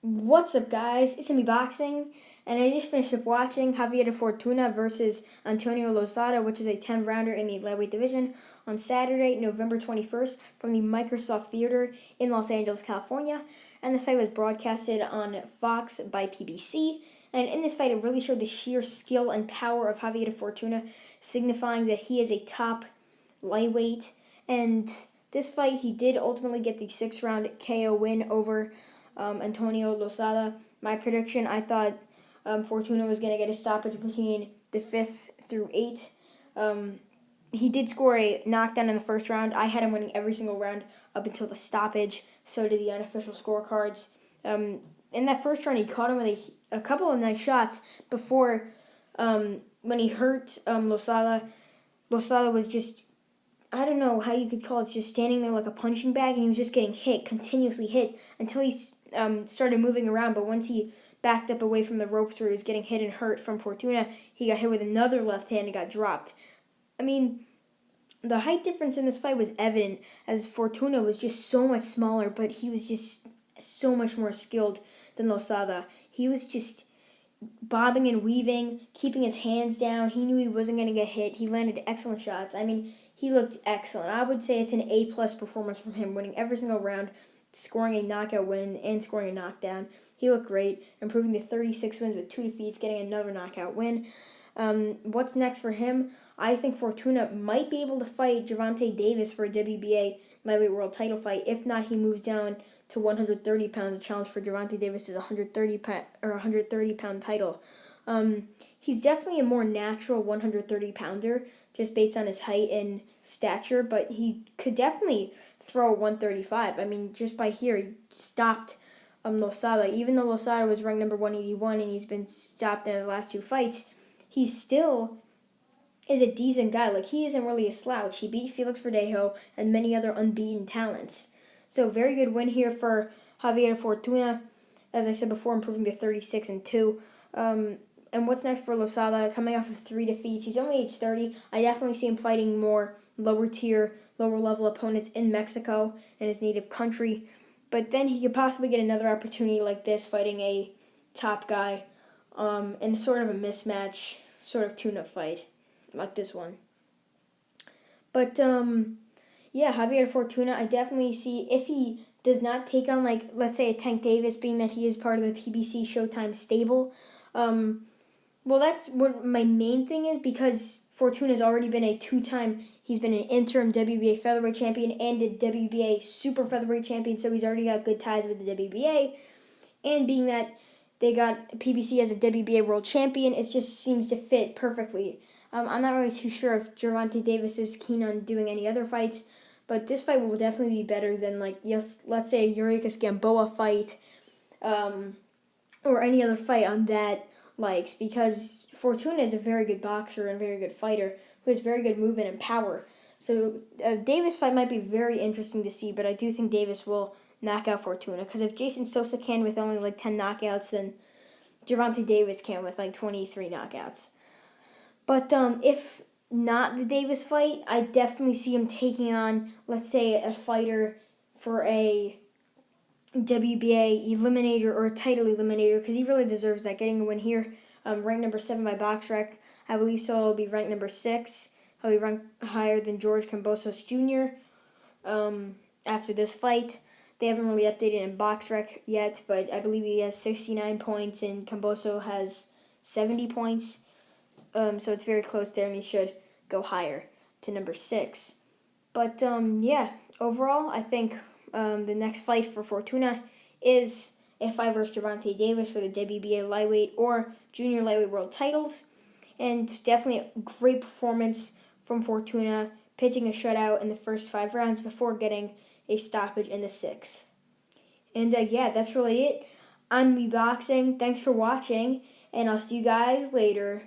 What's up, guys? It's me Boxing, and I just finished up watching Javier Fortuna versus Antonio Lozada, which is a 10-rounder in the lightweight division, on Saturday, November 21st, from the Microsoft Theater in Los Angeles, California. And this fight was broadcasted on Fox by PBC. And in this fight, it really showed the sheer skill and power of Javier Fortuna, signifying that he is a top lightweight. And this fight, he did ultimately get the 6-round KO win over Antonio Lozada. My prediction, I thought Fortuna was going to get a stoppage between the 5th through 8th. He did score a knockdown in the first round. I had him winning every single round up until the stoppage. So did the unofficial scorecards. In that first round, he caught him with a couple of nice shots before when he hurt Lozada. Lozada was just, I don't know how you could call it, just standing there like a punching bag, and he was just getting hit, continuously hit, until he started moving around. But once he backed up away from the ropes where he was getting hit and hurt from Fortuna, he got hit with another left hand and got dropped. I mean, the height difference in this fight was evident, as Fortuna was just so much smaller, but he was just so much more skilled than Lozada. He was just bobbing and weaving, keeping his hands down. He knew he wasn't going to get hit. He landed excellent shots. I mean, he looked excellent. I would say it's an A-plus performance from him, winning every single round, scoring a knockout win, and scoring a knockdown. He looked great, improving to 36 wins with 2 defeats, getting another knockout win. What's next for him? I think Fortuna might be able to fight Gervonta Davis for a WBA lightweight world title fight. If not, he moves down to 130 pounds, a challenge for Gervonta Davis' 130 pound title. He's definitely a more natural 130 pounder, just based on his height and stature, but he could definitely throw 135. I mean, just by here, he stopped Lozada. Even though Lozada was ranked number 181 and he's been stopped in his last 2 fights, he still is a decent guy. Like, he isn't really a slouch. He beat Felix Verdejo and many other unbeaten talents. So, very good win here for Javier Fortuna. As I said before, improving to 36-2. And what's next for Lozada? Coming off of 3 defeats. He's only age 30. I definitely see him fighting more lower tier, lower level opponents in Mexico, in his native country. But then he could possibly get another opportunity like this, fighting a top guy in sort of a mismatch, sort of tune-up fight like this one. But, yeah, Javier Fortuna, I definitely see, if he does not take on, like, let's say a Tank Davis, being that he is part of the PBC Showtime stable, well, that's what my main thing is, because Fortuna's already been a 2-time, he's been an interim WBA featherweight champion and a WBA super-featherweight champion, so he's already got good ties with the WBA. And being that they got PBC as a WBA world champion, it just seems to fit perfectly. I'm not really too sure if Gervonta Davis is keen on doing any other fights, but this fight will definitely be better than, like, yes, let's say a Yurikas Gamboa fight, or any other fight on that likes, because Fortuna is a very good boxer and very good fighter who has very good movement and power. So Davis fight might be very interesting to see, but I do think Davis will knock out Fortuna, because if Jason Sosa can with only like 10 knockouts, then Gervonta Davis can with like 23 knockouts. But if not the Davis fight, I definitely see him taking on, let's say, a fighter for a WBA eliminator or a title eliminator, because he really deserves that, getting a win here. Ranked number 7 by BoxRec. I believe so. He'll be ranked number 6. He'll be ranked higher than George Kambosos Jr. After this fight. They haven't really updated in BoxRec yet, but I believe he has 69 points and Kamboso has 70 points. So it's very close there, and he should go higher to number 6. But, yeah, overall, I think the next fight for Fortuna is a fight versus Gervonta Davis for the WBA lightweight or junior lightweight world titles. And definitely a great performance from Fortuna, pitching a shutout in the first 5 rounds before getting a stoppage in the 6th. And, yeah, that's really it. I'm Me Boxing. Thanks for watching, and I'll see you guys later.